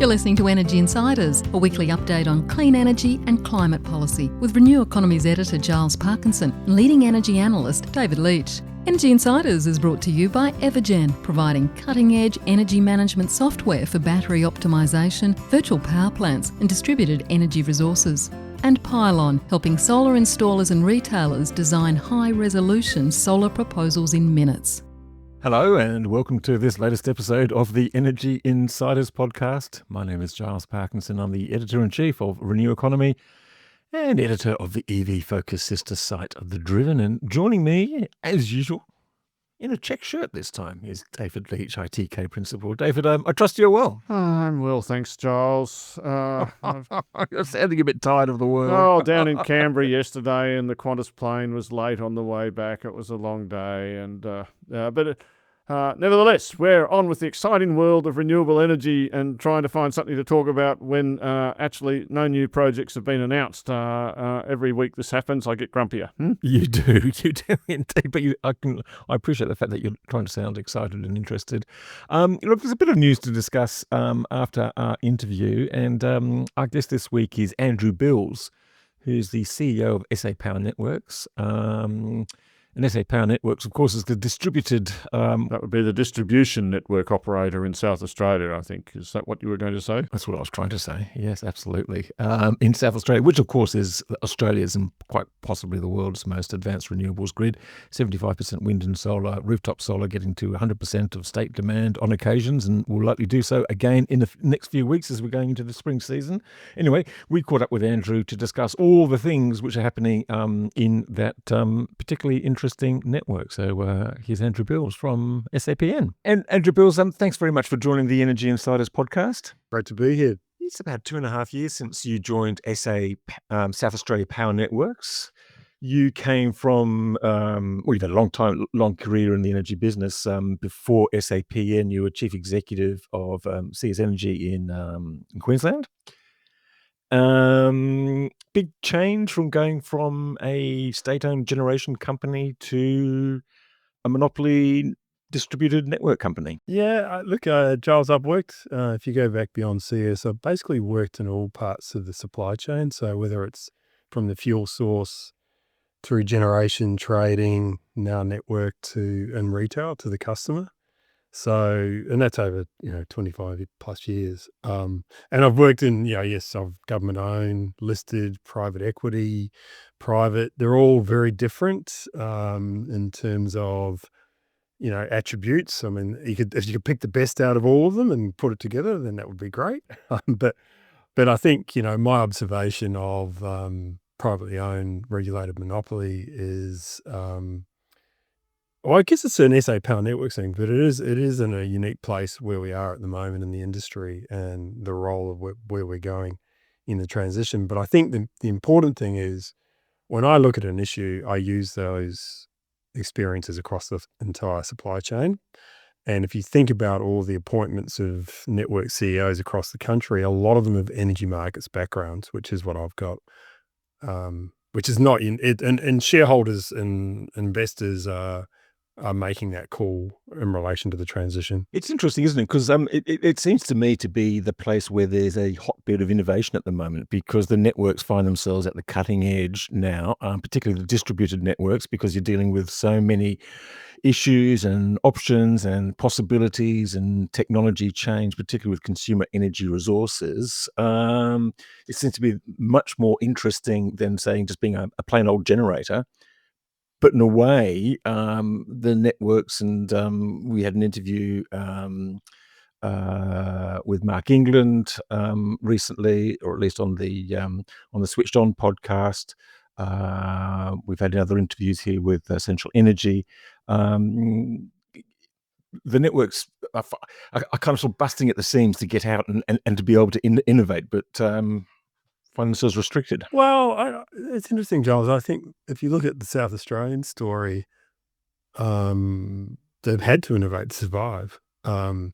You're listening to Energy Insiders, a weekly update on clean energy and climate policy with Renew Economy's editor Giles Parkinson and leading energy analyst David Leach. Energy Insiders is brought to you by Evergen, providing cutting-edge energy management software for battery optimisation, virtual power plants and distributed energy resources. And Pylon, helping solar installers and retailers design high-resolution solar proposals in minutes. Hello and welcome to this latest episode of the Energy Insiders podcast. My name is Giles Parkinson. I'm the editor-in-chief of Renew Economy and editor of the EV-focused sister site, The Driven. And joining me, as usual, in a check shirt this time, is David Leach, ITK Principal. David, I trust you're well. I'm well, thanks, Giles. You're sounding a bit tired of the world. Oh, down in Canberra yesterday, and the Qantas plane was late on the way back. It was a long day, but nevertheless, we're on with the exciting world of renewable energy and trying to find something to talk about when actually no new projects have been announced. Every week this happens, I get grumpier. You do indeed. But I appreciate the fact that you're trying to sound excited and interested. Look, there's a bit of news to discuss after our interview, and our guest this week is Andrew Bills, who's the CEO of SA Power Networks. And SA Power Networks, of course, is the distributed... That would be the distribution network operator in South Australia, I think. Is that what you were going to say? That's what I was trying to say. Yes, absolutely. In South Australia, which, of course, is Australia's and quite possibly the world's most advanced renewables grid. 75% wind and solar, rooftop solar getting to 100% of state demand on occasions, and will likely do so again in the next few weeks as we're going into the spring season. Anyway, we caught up with Andrew to discuss all the things which are happening in that particularly interesting network. So here's Andrew Bills from SAPN. And Andrew Bills, thanks very much for joining the Energy Insiders podcast. Great to be here. It's about 2.5 years since you joined South Australia Power Networks. You came from, you've had a long career in the energy business. Before SAPN, you were chief executive of CS Energy in Queensland. Big change from going from a state-owned generation company to a monopoly distributed network company. Yeah, look, Giles, I've worked, if you go back beyond CS, I've basically worked in all parts of the supply chain. So whether it's from the fuel source through generation, trading, now network and retail to the customer. So, and that's over, 25 plus years. And I've worked in, I've government owned, listed, private equity, private. They're all very different in terms of, attributes. I mean, if you could pick the best out of all of them and put it together, then that would be great. But I think, my observation of privately owned regulated monopoly is, I guess it's an SA Power Networks thing, but it is in a unique place where we are at the moment in the industry and the role of where we're going in the transition. But I think the important thing is when I look at an issue, I use those experiences across the entire supply chain. And if you think about all the appointments of network CEOs across the country, a lot of them have energy markets backgrounds, which is what I've got, which is not in it. And shareholders and investors are making that call in relation to the transition. It's interesting, isn't it? Because it seems to me to be the place where there's a hotbed of innovation at the moment, because the networks find themselves at the cutting edge now, particularly the distributed networks, because you're dealing with so many issues and options and possibilities and technology change, particularly with consumer energy resources. It seems to be much more interesting than saying just being a plain old generator. But in a way, the networks, and we had an interview with Mark England recently, or at least on the Switched On podcast. We've had other interviews here with Central Energy. The networks are kind of sort of busting at the seams to get out and to be able to innovate, but find themselves restricted. Well, it's interesting, Giles. I think if you look at the South Australian story, they've had to innovate to survive, and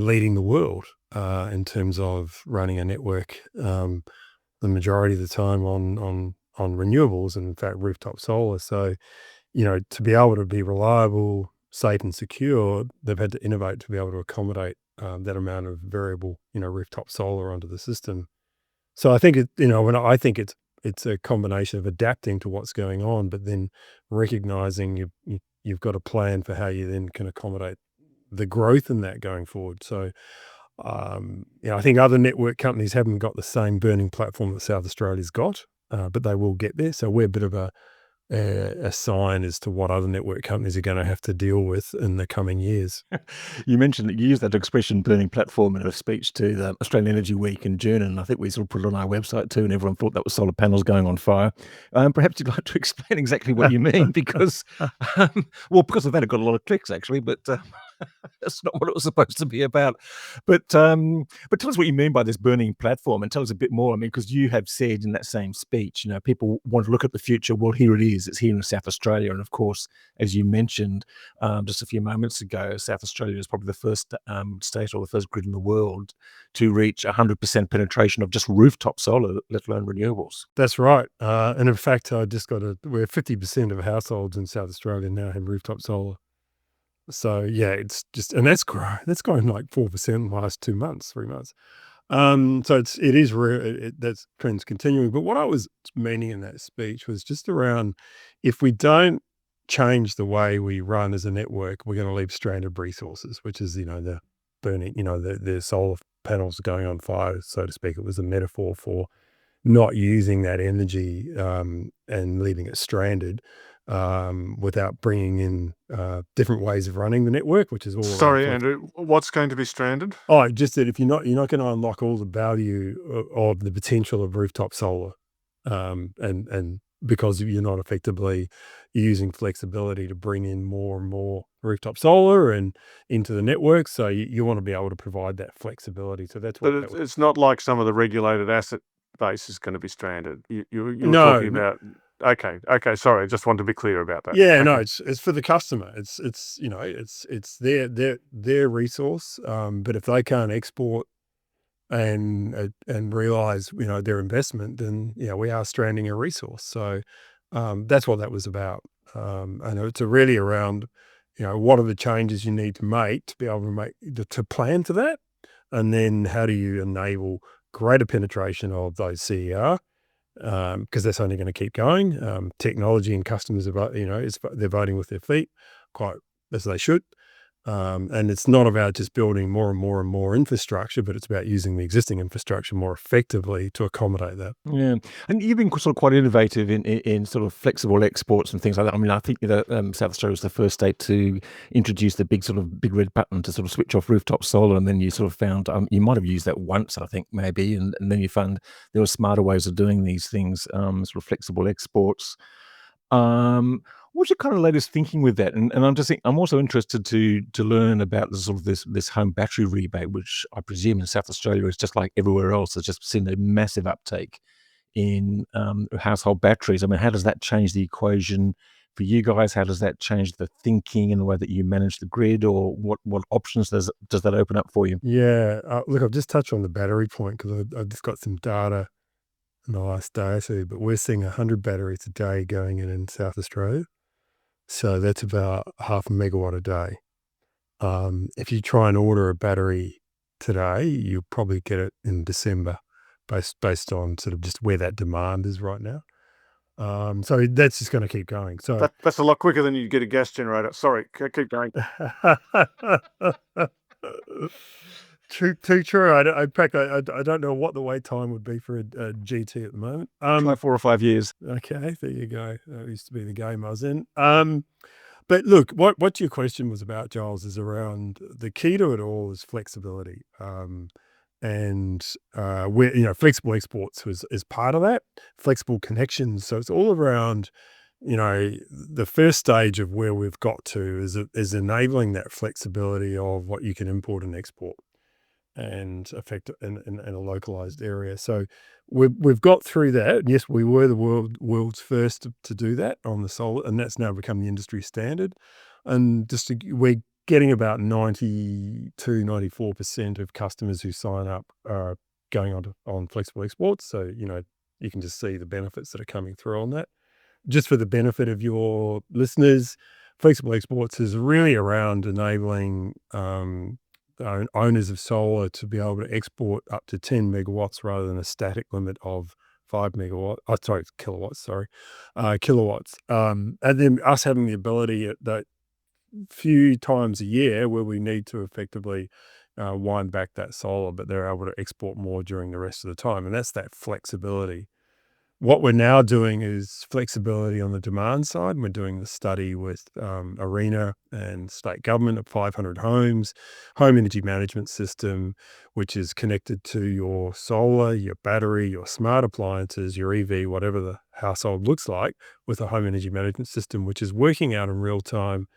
leading the world in terms of running a network the majority of the time on renewables, and in fact rooftop solar. So, to be able to be reliable, safe and secure, they've had to innovate to be able to accommodate that amount of variable, rooftop solar onto the system. So I think I think it's a combination of adapting to what's going on, but then recognizing you've got a plan for how you then can accommodate the growth in that going forward. So, I think other network companies haven't got the same burning platform that South Australia's got, but they will get there. So we're a bit of a sign as to what other network companies are going to have to deal with in the coming years. You mentioned that you used that expression burning platform in a speech to the Australian Energy Week in June, and I think we sort of put it on our website too, and everyone thought that was solar panels going on fire. Perhaps you'd like to explain exactly what you mean, because, because of that, it got a lot of clicks actually, but that's not what it was supposed to be about. But tell us what you mean by this burning platform, and tell us a bit more. I mean, because you have said in that same speech, people want to look at the future. Well, here it is. It's here in South Australia, and of course, as you mentioned just a few moments ago, South Australia is probably the first state or the first grid in the world to reach 100% penetration of just rooftop solar, let alone renewables. That's right. And in fact, we're 50% of households in South Australia now have rooftop solar. So yeah, it's just, and that's growing like 4% in the last 2 months, 3 months. So it is rare. That trend's continuing. But what I was meaning in that speech was just around, if we don't change the way we run as a network, we're going to leave stranded resources, which is, the burning, the solar panels going on fire, so to speak. It was a metaphor for not using that energy and leaving it stranded without bringing in different ways of running the network, which is all. Sorry, Andrew, what's going to be stranded? Oh, just that you're not going to unlock all the value of the potential of rooftop solar, and because you're not effectively using flexibility to bring in more and more rooftop solar and into the network. So you want to be able to provide that flexibility. So that's what. But it's not like some of the regulated asset base is going to be stranded. You're No, talking about. Okay. Sorry, I just wanted to be clear about that. Yeah, Okay. no, it's for the customer. It's their resource. But if they can't export and realize their investment, then we are stranding a resource. So that's what that was about. And it's really around what are the changes you need to make to be able to plan to that, and then how do you enable greater penetration of those CER. Because that's only going to keep going. Technology and customers are, they're voting with their feet, quite as they should. And it's not about just building more and more and more infrastructure, but it's about using the existing infrastructure more effectively to accommodate that. Yeah, and you've been sort of quite innovative in sort of flexible exports and things like that. I mean, I think South Australia was the first state to introduce the big red button to sort of switch off rooftop solar, and then you sort of found you might have used that once, I think maybe, and then you found there were smarter ways of doing these things, sort of flexible exports. What's your kind of latest thinking with that? And I'm also interested to learn about the sort of this home battery rebate, which I presume in South Australia is just like everywhere else. It's just seen a massive uptake in household batteries. I mean, how does that change the equation for you guys? How does that change the thinking and the way that you manage the grid, or what options does that open up for you? Yeah, look, I've just touched on the battery point because I've just got some data in the last day or two, but we're seeing 100 batteries a day going in South Australia. So that's about 0.5 megawatt a day. If you try and order a battery today, you'll probably get it in December based on sort of just where that demand is right now. So that's just going to keep going. So That's a lot quicker than you get a gas generator. Sorry, keep going. Too true. In fact, I don't know what the wait time would be for a GT at the moment. Try 4 or 5 years. Okay, there you go. That used to be the game I was in. But look, what your question was about, Giles, is around the key to it all is flexibility. And where flexible exports is part of that. Flexible connections. So it's all around. The first stage of where we've got to is enabling that flexibility of what you can import and export and affect in a localized area. So we've got through that. Yes, we were the world's first to do that on the solar, and that's now become the industry standard. And we're getting about 92-94% of customers who sign up are going on flexible exports. So you can just see the benefits that are coming through on that. Just for the benefit of your listeners, flexible exports is really around enabling owners of solar to be able to export up to 10 megawatts rather than a static limit of 5 kilowatts. And then us having the ability at that few times a year where we need to effectively wind back that solar, but they're able to export more during the rest of the time. And that's that flexibility. What we're now doing is flexibility on the demand side. We're doing the study with ARENA and state government of 500 homes, home energy management system, which is connected to your solar, your battery, your smart appliances, your EV, whatever the household looks like, with a home energy management system, which is working out in real time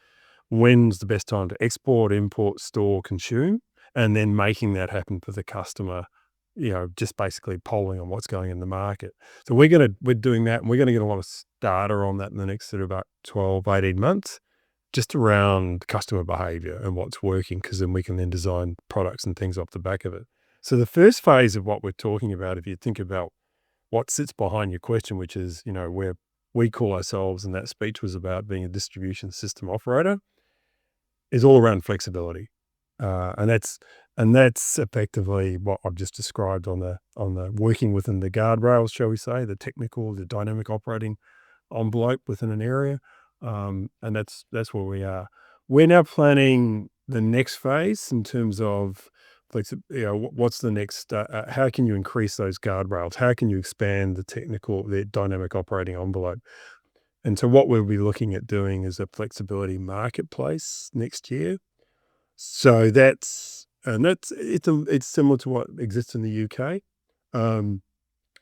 when's the best time to export, import, store, consume, and then making that happen for the customer, just basically polling on what's going in the market. So we're doing that, and we're going to get a lot of data on that in the next sort of about 12, 18 months, just around customer behavior and what's working, because then we can then design products and things off the back of it. So the first phase of what we're talking about, if you think about what sits behind your question, which is, where we call ourselves, and that speech was about being a distribution system operator, is all around flexibility. And that's effectively what I've just described on the working within the guardrails, shall we say, the dynamic operating envelope within an area. And that's where we are. We're now planning the next phase in terms of what's the next, how can you increase those guardrails? How can you expand the dynamic operating envelope? And so what we'll be looking at doing is a flexibility marketplace next year. So it's similar to what exists in the UK,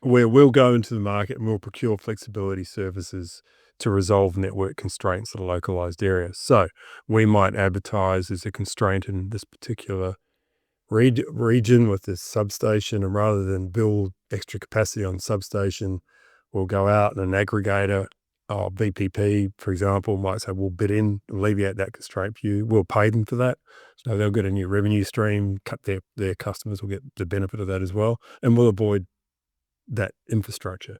where we'll go into the market and we'll procure flexibility services to resolve network constraints at a localized area. So we might advertise as a constraint in this particular region with this substation, and rather than build extra capacity on substation, we'll go out and an aggregator, VPP, for example, might say, we'll bid in, alleviate that constraint for you. We'll pay them for that. So they'll get a new revenue stream, their customers will get the benefit of that as well, and we'll avoid that infrastructure.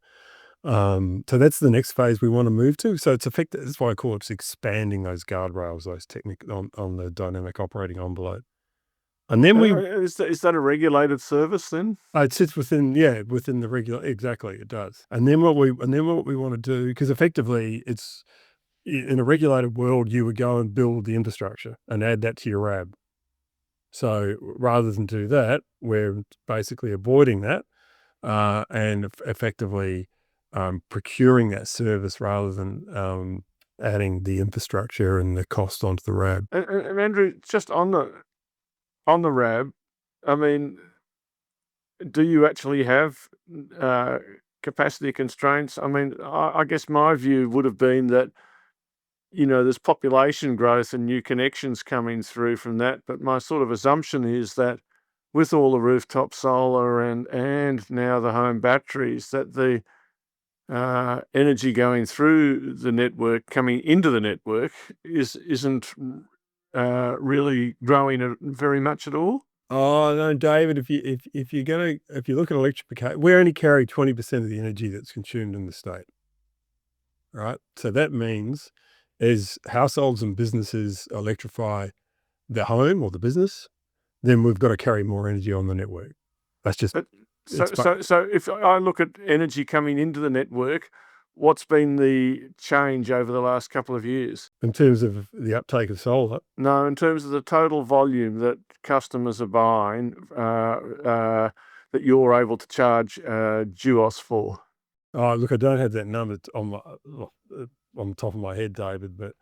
So that's the next phase we want to move to. So it's effective. That's why I call it expanding those guardrails, those techniques on the dynamic operating envelope. And then is that a regulated service then? It sits within the regular. Exactly, it does. And then what we want to do, because effectively it's in a regulated world, you would go and build the infrastructure and add that to your RAB. So rather than do that, we're basically avoiding that and effectively procuring that service rather than adding the infrastructure and the cost onto the RAB. And Andrew, just on the RAB, I mean, do you actually have capacity constraints? I mean, I guess my view would have been that, there's population growth and new connections coming through from that. But my sort of assumption is that with all the rooftop solar and now the home batteries, that the energy going through the network, coming into the network, isn't really growing very much at all. Oh no, David! If you look at electrification, we only carry 20% of the energy that's consumed in the state. Right, so that means as households and businesses electrify the home or the business, then we've got to carry more energy on the network. That's just so. If I look at energy coming into the network, what's been the change over the last couple of years? In terms of the uptake of solar? No, in terms of the total volume that customers are buying that you're able to charge Duos for. Oh, look, I don't have that number on the top of my head, David, but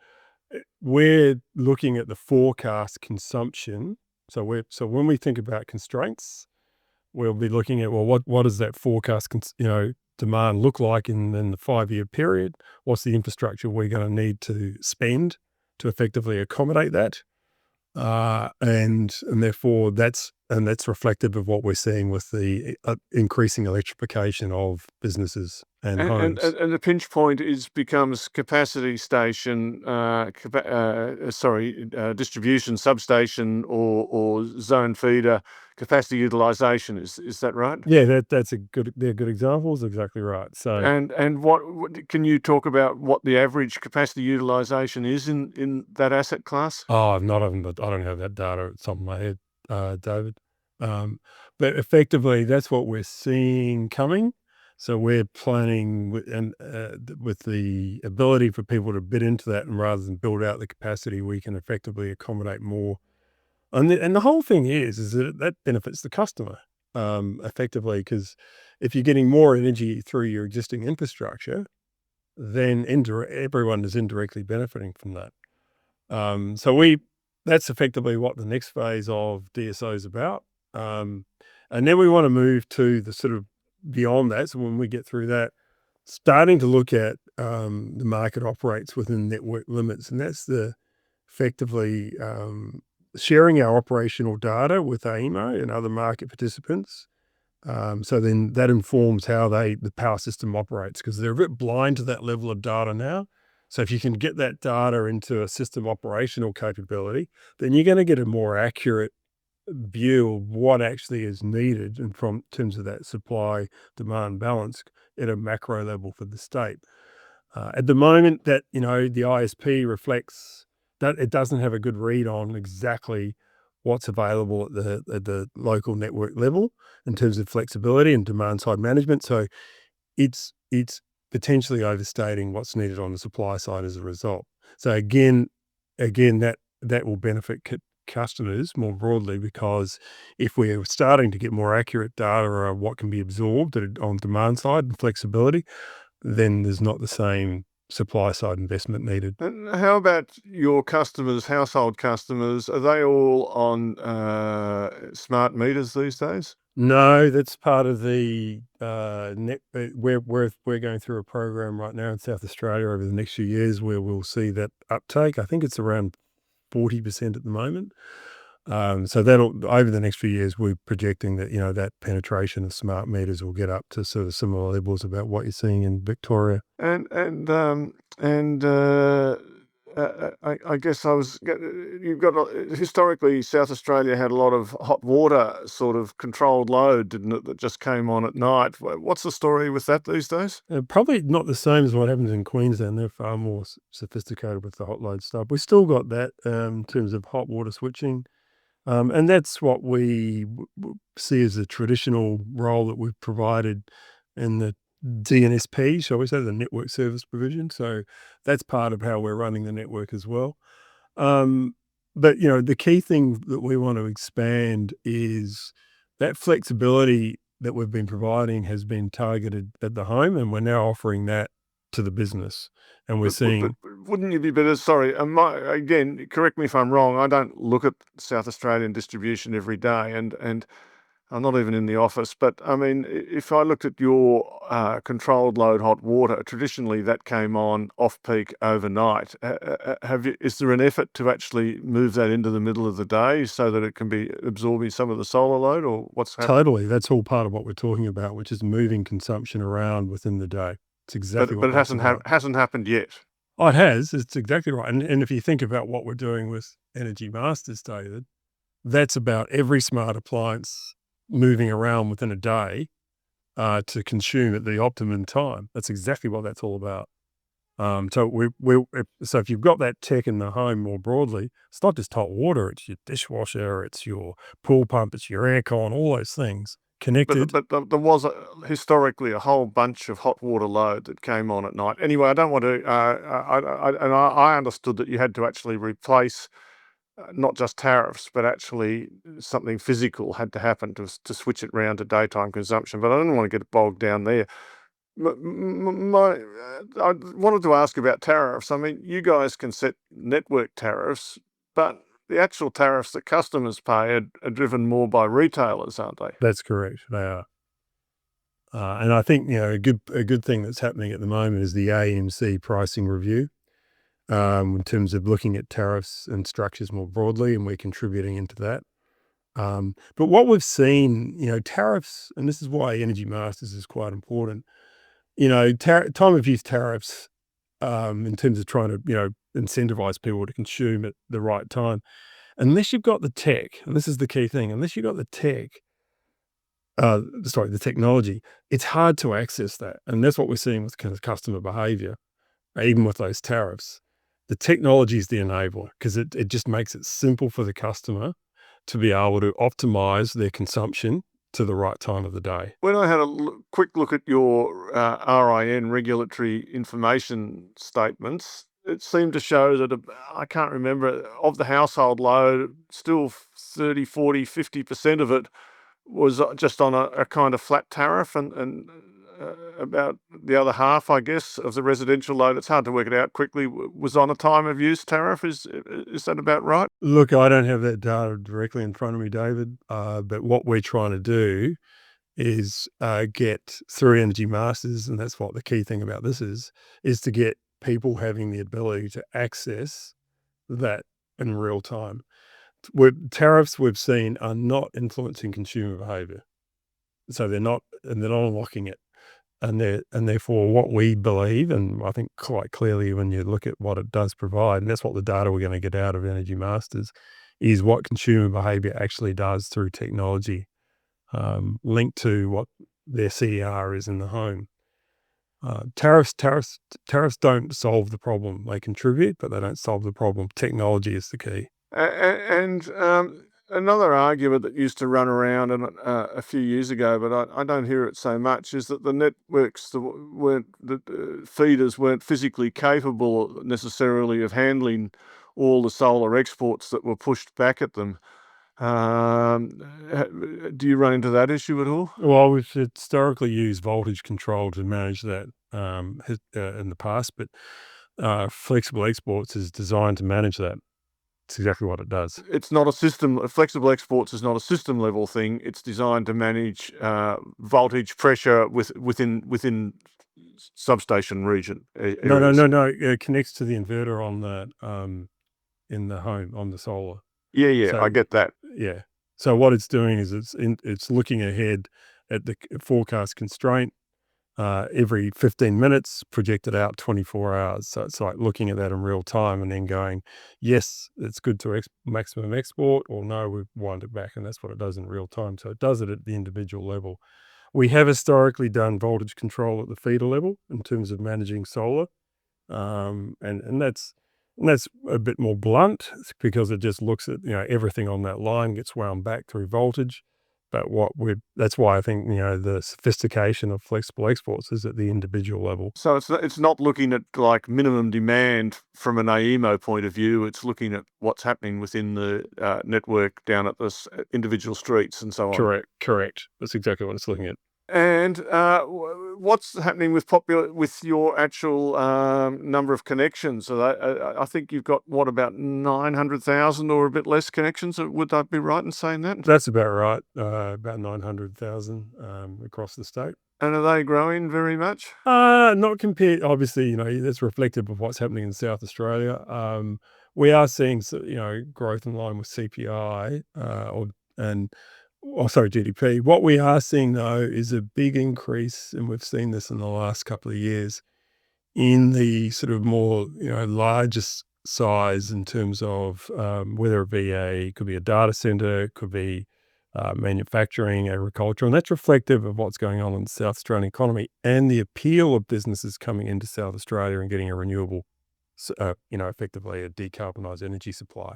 we're looking at the forecast consumption. So when we think about constraints, we'll be looking at, well, what does that forecast demand look like in the 5-year period? What's the infrastructure we're going to need to spend to effectively accommodate that? And therefore that's reflective of what we're seeing with the increasing electrification of businesses and homes. And the pinch point becomes capacity station, distribution substation or zone feeder capacity utilization. Is that right? Yeah, they're good examples. Exactly right. So and what can you talk about what the average capacity utilization is in that asset class? Oh, I don't have that data at the top of my head. David. But effectively, that's what we're seeing coming. So we're planning with the ability for people to bid into that, and rather than build out the capacity, we can effectively accommodate more. And the whole thing is that benefits the customer effectively, because if you're getting more energy through your existing infrastructure, then everyone is indirectly benefiting from that. So that's effectively what the next phase of DSO is about. And then we want to move to the sort of beyond that. So when we get through that, starting to look at the market operates within network limits, and that's effectively sharing our operational data with AEMO and other market participants. So then that informs how the power system operates, because they're a bit blind to that level of data now. So if you can get that data into a system operational capability, then you're going to get a more accurate view of what actually is needed in terms of that supply demand balance at a macro level for the state. At the moment, that the ISP reflects that it doesn't have a good read on exactly what's available at the local network level in terms of flexibility and demand side management. So it's potentially overstating what's needed on the supply side as a result. So again, that will benefit customers more broadly, because if we're starting to get more accurate data on what can be absorbed on demand side and flexibility, then there's not the same supply side investment needed. And how about your customers, household customers? Are they all on smart meters these days? No, that's part of the we're going through a program right now in South Australia over the next few years where we'll see that uptake. I think it's around 40% at the moment. So that'll, over the next few years, we're projecting that that penetration of smart meters will get up to sort of similar levels about what you're seeing in Victoria. I guess historically, South Australia had a lot of hot water sort of controlled load, didn't it, that just came on at night. What's the story with that these days? Probably not the same as what happens in Queensland. They're far more sophisticated with the hot load stuff. We still got that in terms of hot water switching. And that's what we see as the traditional role that we've provided in the DNSP, shall we say, the network service provision. So that's part of how we're running the network as well. But the key thing that we want to expand is that flexibility that we've been providing has been targeted at the home, and we're now offering that to the business. And we're seeing. But wouldn't you be better? Sorry, again, correct me if I'm wrong. I don't look at South Australian distribution every day, and I'm not even in the office. But I mean, if I looked at your controlled load hot water, traditionally that came on off peak overnight. Is there an effort to actually move that into the middle of the day so that it can be absorbing some of the solar load, or what's happening? Totally, that's all part of what we're talking about, which is moving consumption around within the day. It's exactly But it hasn't happened yet. Oh, it has. It's exactly right. And if you think about what we're doing with Energy Masters, David, that's about every smart appliance moving around within a day to consume at the optimum time. That's exactly what that's all about. So if you've got that tech in the home more broadly, it's not just hot water, it's your dishwasher, it's your pool pump, it's your aircon, all those things connected. But there was historically a whole bunch of hot water load that came on at night. Anyway, I don't want to. I understood that you had to actually replace not just tariffs, but actually something physical had to happen to switch it round to daytime consumption. But I didn't want to get bogged down there. I wanted to ask about tariffs. I mean, you guys can set network tariffs, but the actual tariffs that customers pay are driven more by retailers, aren't they? That's correct. They are. And I think a good thing that's happening at the moment is the AMC pricing review in terms of looking at tariffs and structures more broadly, and we're contributing into that. But what we've seen, tariffs, and this is why Energy Masters is quite important. Time of use tariffs in terms of trying to incentivize people to consume at the right time. Unless you've got the tech, and this is the key thing, unless you've got the technology, it's hard to access that. And that's what we're seeing with kind of customer behavior, even with those tariffs. The technology is the enabler, because it just makes it simple for the customer to be able to optimize their consumption to the right time of the day. When I had a quick look at your RIN, regulatory information statements, it seemed to show that, I can't remember, of the household load, still 30, 40, 50% of it was just on a kind of flat tariff, and about the other half, I guess, of the residential load, it's hard to work it out quickly, was on a time of use tariff. Is that about right? Look, I don't have that data directly in front of me, David, but what we're trying to do is get through Energy Masters, and that's what the key thing about this is to get people having the ability to access that in real time. Tariffs we've seen are not influencing consumer behavior. So they're not unlocking it. And therefore what we believe, and I think quite clearly when you look at what it does provide, and that's what the data we're going to get out of Energy Masters, is what consumer behavior actually does through technology, linked to what their CER is in the home. Tariffs don't solve the problem. They contribute, but they don't solve the problem. Technology is the key. And another argument that used to run around a few years ago, but I don't hear it so much, is that the networks the feeders weren't physically capable necessarily of handling all the solar exports that were pushed back at them. Do you run into that issue at all? Well, we've historically used voltage control to manage that in the past, but flexible exports is designed to manage that. It's exactly what it does. It's not a system. Flexible exports is not a system level thing. It's designed to manage voltage pressure within substation region. No. It connects to the inverter on the in the home on the solar. Yeah, So- I get that. Yeah. So what it's doing is it's looking ahead at the forecast constraint every 15 minutes, projected out 24 hours. So it's like looking at that in real time and then going, yes, it's good to maximum export, or no, we've wind it back. And that's what it does in real time. So it does it at the individual level. We have historically done voltage control at the feeder level in terms of managing solar. And that's a bit more blunt because it just looks at, everything on that line gets wound back through voltage. But that's why I think, the sophistication of flexible exports is at the individual level. So it's not looking at like minimum demand from an AEMO point of view. It's looking at what's happening within the network down at the individual streets and so on. Correct. That's exactly what it's looking at. And what's happening with your actual number of connections? So I think you've got, about 900,000 or a bit less connections? Would I be right in saying that? That's about right. About 900,000 across the state. And are they growing very much? Not compared, obviously, that's reflective of what's happening in South Australia. We are seeing, growth in line with CPI GDP. What we are seeing, though, is a big increase, and we've seen this in the last couple of years, in the sort of more, largest size in terms of whether it could be a data center, it could be manufacturing, agriculture, and that's reflective of what's going on in the South Australian economy and the appeal of businesses coming into South Australia and getting a renewable, effectively a decarbonised energy supply.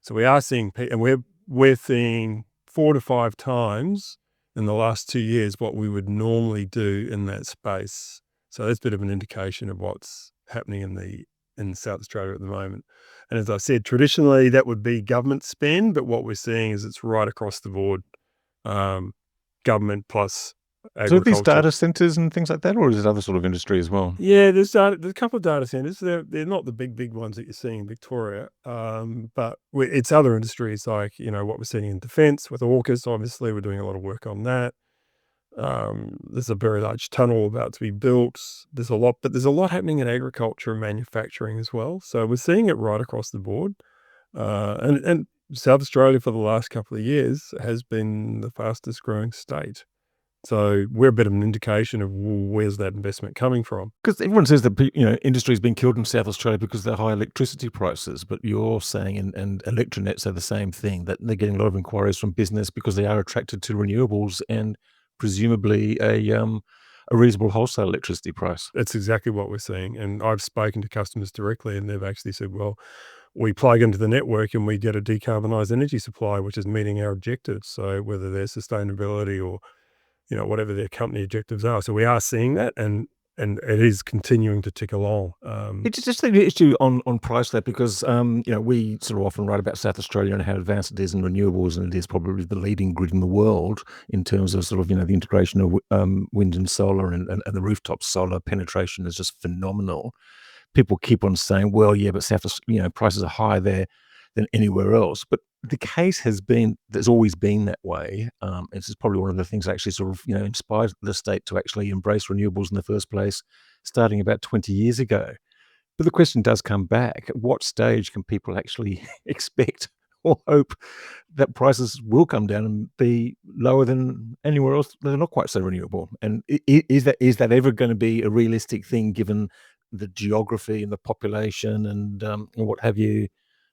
So we are seeing, and we're seeing 4 to 5 times in the last 2 years what we would normally do in that space. So that's a bit of an indication of what's happening in South Australia at the moment. And as I said, traditionally that would be government spend, but what we're seeing is it's right across the board, government plus agriculture. So are these data centers and things like that, or is it other sort of industry as well? Yeah, there's a couple of data centers. They're not the big ones that you're seeing in Victoria, but it's other industries like, what we're seeing in defence with AUKUS. Obviously, we're doing a lot of work on that. There's a very large tunnel about to be built. There's a lot happening in agriculture and manufacturing as well. So we're seeing it right across the board. And South Australia for the last couple of years has been the fastest growing state. So we're a bit of an indication of where's that investment coming from. Because everyone says that industry has been killed in South Australia because of the high electricity prices, but you're saying, and Electronet say the same thing, that they're getting a lot of inquiries from business because they are attracted to renewables and presumably a reasonable wholesale electricity price. That's exactly what we're seeing. And I've spoken to customers directly and they've actually said, well, we plug into the network and we get a decarbonised energy supply, which is meeting our objectives. So whether they're sustainability or, whatever their company objectives are. So we are seeing that, and it is continuing to tick along. It's just the issue on price there because, we sort of often write about South Australia and how advanced it is in renewables, and it is probably the leading grid in the world in terms of sort of, the integration of wind and solar and the rooftop solar penetration is just phenomenal. People keep on saying, well, yeah, but prices are higher there than anywhere else. But the case has been, there's always been that way. This is probably one of the things that actually sort of, inspired the state to actually embrace renewables in the first place, starting about 20 years ago. But the question does come back, at what stage can people actually expect or hope that prices will come down and be lower than anywhere else that are not quite so renewable? And is that ever going to be a realistic thing given the geography and the population and what have you,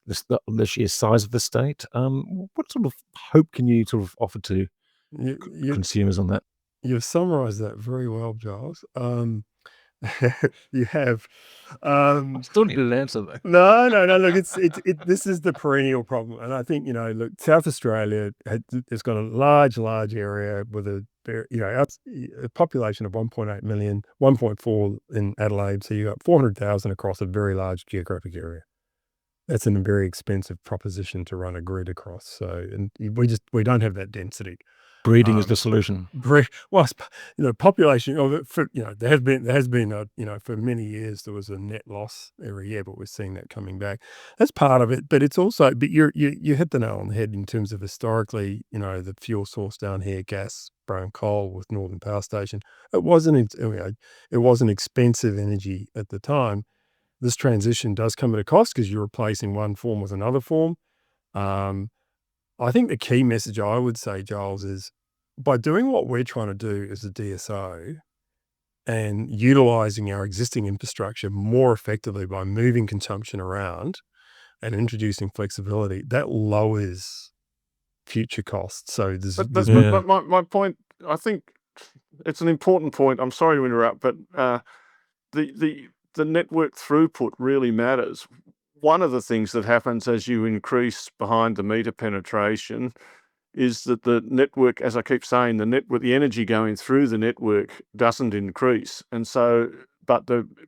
the sheer size of the state? What sort of hope can you sort of offer to You, consumers on that? you've summarised that very well, Giles. You have. I still need an answer though. No. Look, this is the perennial problem, and I think look, South Australia has got a large area with a population of 1.8 million, 1.4 in Adelaide, so you got 400,000 across a very large geographic area. That's a very expensive proposition to run a grid across. So, and we don't have that density. Breeding is the solution. Population. There has been for many years there was a net loss every year, but we're seeing that coming back. That's part of it, but it's also. But you hit the nail on the head in terms of historically, the fuel source down here, gas, brown coal with Northern Power Station. It wasn't expensive energy at the time. This transition does come at a cost because you're replacing one form with another form. I think the key message I would say, Giles, is by doing what we're trying to do as a DSO and utilising our existing infrastructure more effectively by moving consumption around and introducing flexibility, that lowers future costs. So But my point, I think it's an important point. I'm sorry to interrupt, but the network throughput really matters. One of the things that happens as you increase behind the meter penetration is that the network, as I keep saying, the energy going through the network doesn't increase. And so,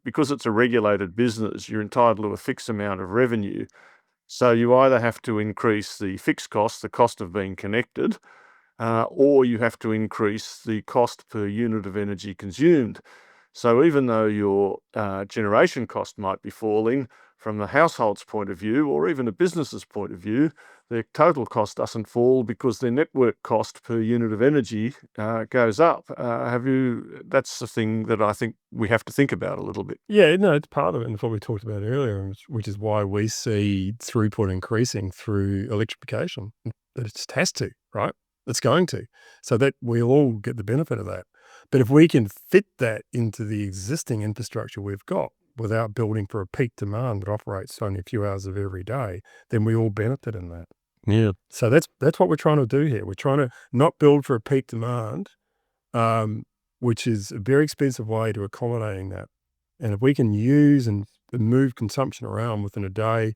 because it's a regulated business, you're entitled to a fixed amount of revenue. So you either have to increase the fixed cost, the cost of being connected, or you have to increase the cost per unit of energy consumed. So even though your generation cost might be falling, from the household's point of view, or even a business's point of view, their total cost doesn't fall because their network cost per unit of energy goes up. That's the thing that I think we have to think about a little bit. Yeah, no, it's part of it, and it's what we talked about earlier, which is why we see throughput increasing through electrification. It just has to, right? It's going to. So that we'll all get the benefit of that. But if we can fit that into the existing infrastructure we've got without building for a peak demand that operates only a few hours of every day, then we all benefit in that. Yeah. So that's what we're trying to do here. We're trying to not build for a peak demand, which is a very expensive way to accommodating that. And if we can use and move consumption around within a day,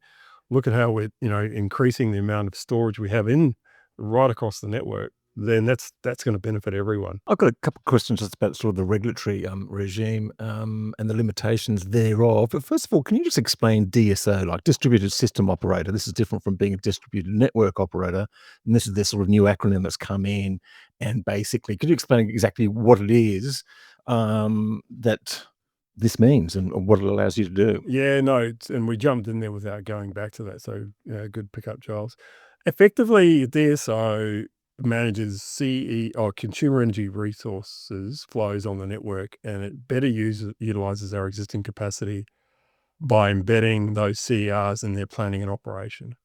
look at how we're increasing the amount of storage we have in right across the network, then that's going to benefit everyone. I've got a couple of questions just about sort of the regulatory regime and the limitations thereof. But first of all, can you just explain DSO, like distributed system operator? This is different from being a distributed network operator. And this is this sort of new acronym that's come in. And basically, could you explain exactly what it is that this means and what it allows you to do? Yeah, no, and we jumped in there without going back to that. So good pickup, Giles. Effectively, DSO manages consumer energy resources flows on the network, and it better utilizes our existing capacity by embedding those CERs in their planning and operation.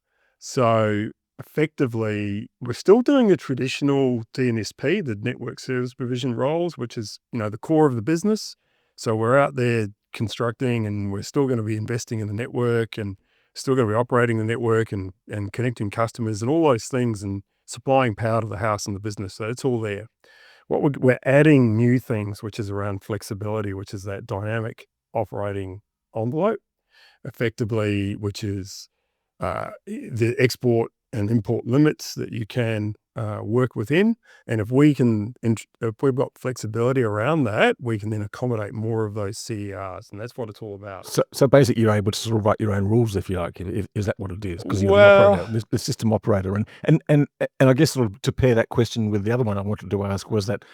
So effectively, we're still doing the traditional DNSP, the network service provision roles, which is the core of the business. So we're out there constructing, and we're still going to be investing in the network, and still going to be operating the network and connecting customers and all those things, and supplying power to the house and the business. So it's all there. What we're adding new things, which is around flexibility, which is that dynamic operating envelope, effectively, which is the export and import limits that you can work within. And if we've got flexibility around that, we can then accommodate more of those CERs, and that's what it's all about. So basically, you're able to sort of write your own rules, if you like. Is that what it is? Because you're Well- an operator, the system operator, and I guess sort of to pair that question with the other one I wanted to ask was that,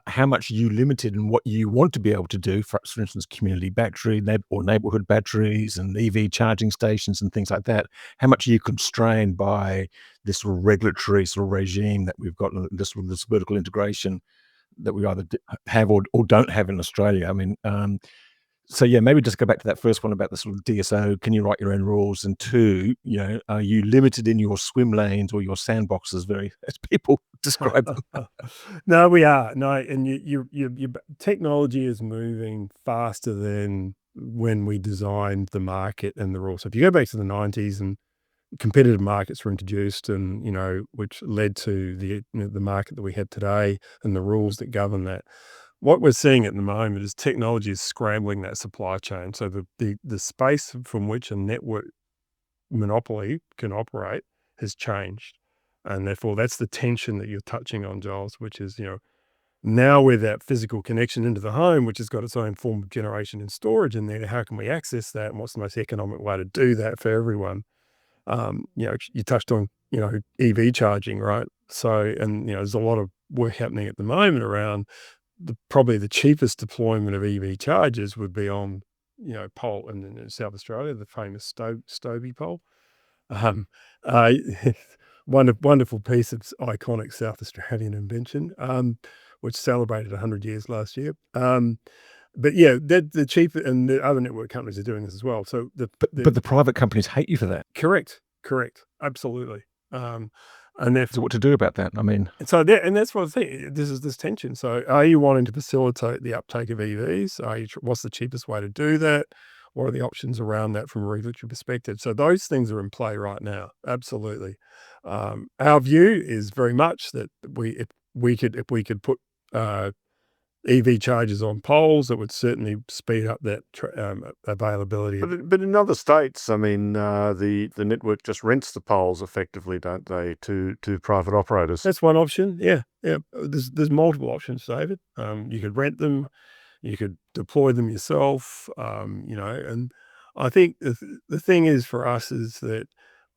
how much you limited in what you want to be able to do, for instance, community battery or neighborhood batteries and EV charging stations and things like that. How much are you constrained by this sort of regulatory sort of regime that we've got, this vertical integration that we either have or don't have in Australia? I mean, so yeah, maybe just go back to that first one about the sort of DSO. Can you write your own rules? And two, are you limited in your swim lanes or your sandboxes, as people describe them? No, we are. No, and your technology is moving faster than when we designed the market and the rules. So if you go back to the 90s and competitive markets were introduced, and which led to the market that we have today and the rules that govern that. What we're seeing at the moment is technology is scrambling that supply chain. So the space from which a network monopoly can operate has changed. And therefore, that's the tension that you're touching on, Giles, which is, now with that physical connection into the home, which has got its own form of generation and storage in there, how can we access that? And what's the most economic way to do that for everyone? You touched on, EV charging, right? So, and, there's a lot of work happening at the moment around probably the cheapest deployment of EV chargers would be on, pole in South Australia, the famous Stobie pole. Wonderful piece of iconic South Australian invention, which celebrated 100 years last year. But yeah, the cheap, and the other network companies are doing this as well. So but the private companies hate you for that. Correct, absolutely. And therefore, So what to do about that? I mean, so that's what I think. This is this tension. So, are you wanting to facilitate the uptake of EVs? What's the cheapest way to do that? What are the options around that from a regulatory perspective? So those things are in play right now. Absolutely. Our view is very much that if we could put EV chargers on poles, it would certainly speed up that availability. But in other states, I mean, the network just rents the poles effectively, don't they, to private operators? That's one option. Yeah. There's multiple options, David. You could rent them, you could deploy them yourself. And I think the thing is for us is that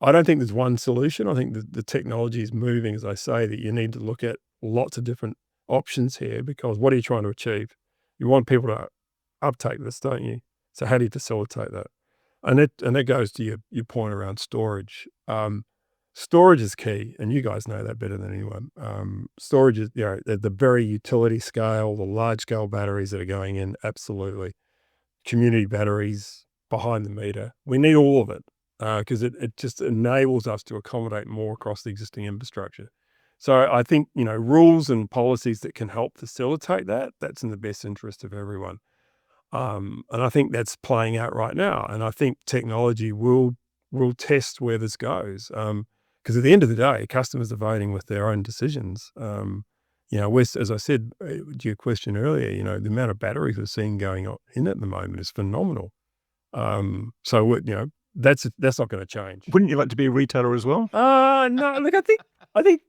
I don't think there's one solution. I think the technology is moving, as I say, that you need to look at lots of different options here, because what are you trying to achieve? You want people to uptake this, don't you? So how do you facilitate that? And that goes to your point around storage. Storage is key, and you guys know that better than anyone. Storage is, at the very utility scale, the large scale batteries that are going in, absolutely. Community batteries, behind the meter. We need all of it, because it just enables us to accommodate more across the existing infrastructure. So I think, rules and policies that can help facilitate that's in the best interest of everyone. And I think that's playing out right now. And I think technology will test where this goes. Because at the end of the day, customers are voting with their own decisions. As I said to your question earlier, the amount of batteries we're seeing going on in at the moment is phenomenal. So that's not going to change. Wouldn't you like to be a retailer as well? No. Look, I think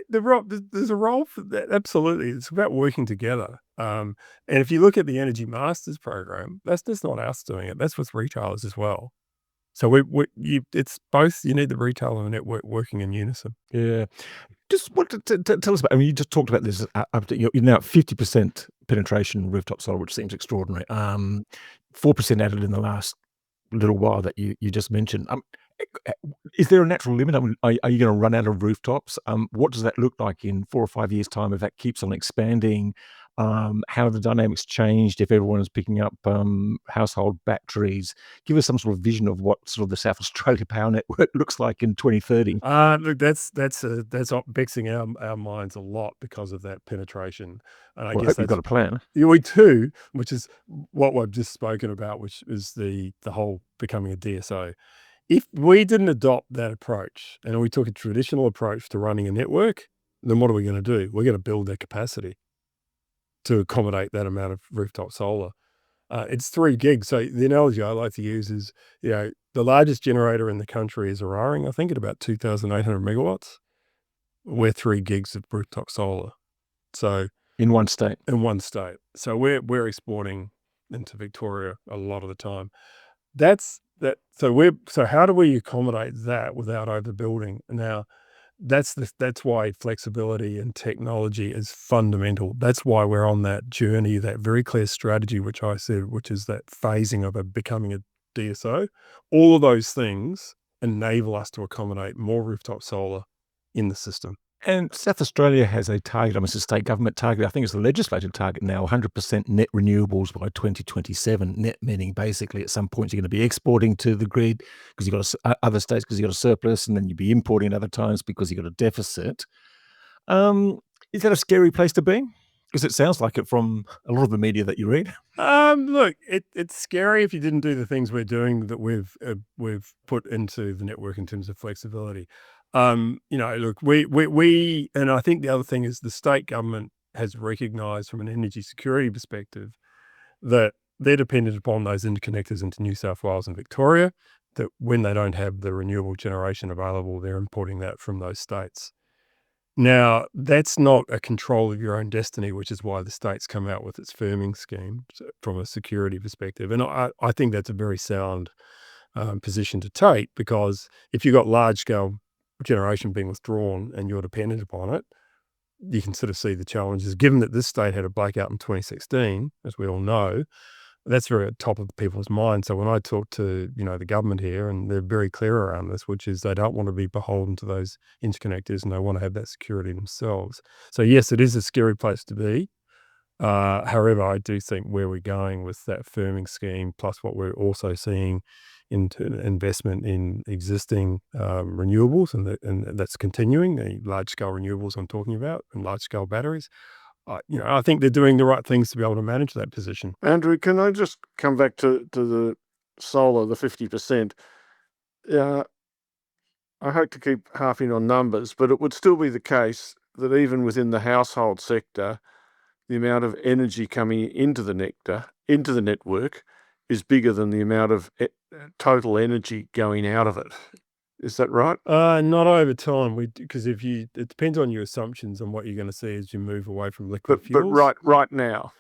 there's a role for that. Absolutely, it's about working together. And if you look at the Energy Masters program, that's just not us doing it. That's with retailers as well. So it's both. You need the retail and the network working in unison. Yeah. Just what to tell us about. I mean, you just talked about this. You're now at 50% penetration rooftop solar, which seems extraordinary. 4% added in the last little while that you just mentioned. Is there a natural limit? I mean, are you going to run out of rooftops? What does that look like in 4 or 5 years' time if that keeps on expanding? How have the dynamics changed if everyone is picking up household batteries? Give us some sort of vision of what sort of the South Australia Power Network looks like in 2030. Look, that's vexing our minds a lot because of that penetration. And I Well, I guess hope you've got a plan. Yeah, we do, which is what we've just spoken about, which is the whole becoming a DSO. If we didn't adopt that approach and we took a traditional approach to running a network, then what are we going to do? We're going to build that capacity to accommodate that amount of rooftop solar. It's 3 gigs. So the analogy I like to use is, the largest generator in the country is Eraring, I think, at about 2,800 megawatts. We're 3 gigs of rooftop solar. So in one state. in one state. So we're exporting into Victoria a lot of the time. That's that. So how do we accommodate that without overbuilding? Now, that's why flexibility and technology is fundamental. That's why we're on that journey, that very clear strategy, which I said, which is that phasing of becoming a DSO. All of those things enable us to accommodate more rooftop solar in the system. And South Australia has a target, it's a state government target, I think it's a legislative target now, 100% net renewables by 2027. Net meaning basically at some point you're going to be exporting to the grid because you've got other states because you've got a surplus, and then you'll be importing at other times because you've got a deficit. Is that a scary place to be? Because it sounds like it from a lot of the media that you read. Look, it's scary if you didn't do the things we're doing that we've put into the network in terms of flexibility. Look, we and I think the other thing is the state government has recognised from an energy security perspective that they're dependent upon those interconnectors into New South Wales and Victoria, that when they don't have the renewable generation available, they're importing that from those states. Now, that's not a control of your own destiny, which is why the states come out with its firming scheme from a security perspective. And I think that's a very sound position to take, because if you've got large-scale generation being withdrawn and you're dependent upon it, you can sort of see the challenges. Given that this state had a blackout in 2016, as we all know, that's very at the top of people's minds. So when I talk to the government here, and they're very clear around this, which is they don't want to be beholden to those interconnectors and they want to have that security themselves. So yes, it is a scary place to be. However, I do think where we're going with that firming scheme, plus what we're also seeing into investment in existing renewables, and that's continuing, the large-scale renewables I'm talking about, and large-scale batteries, I think they're doing the right things to be able to manage that position. Andrew, can I just come back to the solar, the 50%? I hate to keep harping on numbers, but it would still be the case that even within the household sector, the amount of energy coming into the network is bigger than the amount of total energy going out of it. Is that right? Not over time, because it depends on your assumptions on what you're going to see as you move away from liquid fuels. But right now,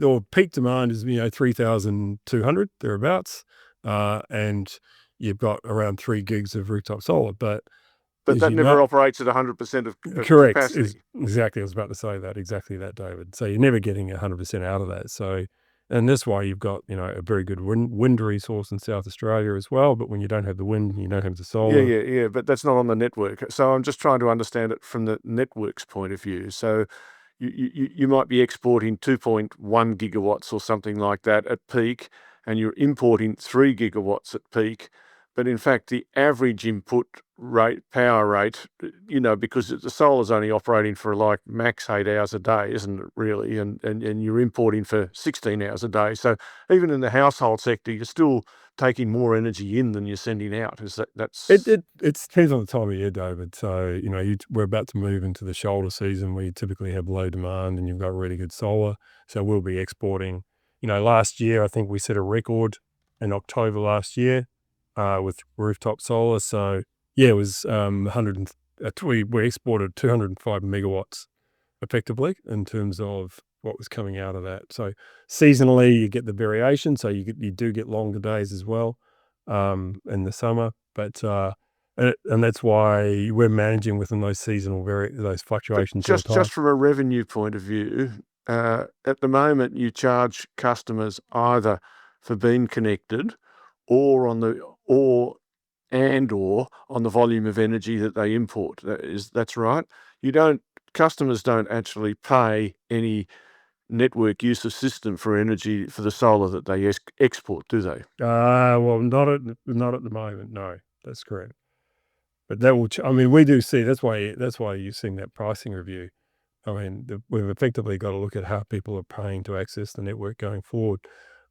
or peak demand is 3,200 thereabouts, and you've got around 3 gigs of rooftop solar, but that never operates at 100% of correct, capacity. Exactly, I was about to say that, exactly that, David. So you're never getting 100% out of that. So, and that's why you've got a very good wind resource in South Australia as well. But when you don't have the wind, you don't have the solar. Yeah. But that's not on the network. So I'm just trying to understand it from the network's point of view. So you might be exporting 2.1 gigawatts or something like that at peak, and you're importing 3 gigawatts at peak. But in fact, the average input power rate, because the solar's only operating for like max 8 hours a day, isn't it really? And you're importing for 16 hours a day. So even in the household sector, you're still taking more energy in than you're sending out. It depends on the time of year, David. So, we're about to move into the shoulder season where you typically have low demand and you've got really good solar. So we'll be exporting. Last year, I think we set a record in October last year with rooftop solar. So yeah, it was we exported 205 megawatts effectively in terms of what was coming out of that. So seasonally, you get the variation. So you do get longer days as well in the summer, but and that's why we're managing within those seasonal those fluctuations. Just from a revenue point of view, at the moment you charge customers either for being connected or on the volume of energy that they import. That's right. Customers don't actually pay any network use of system for energy for the solar that they export, do they? Well, not at the moment. No, that's correct. But that will. We do see. That's why you're seeing that pricing review. We've effectively got to look at how people are paying to access the network going forward.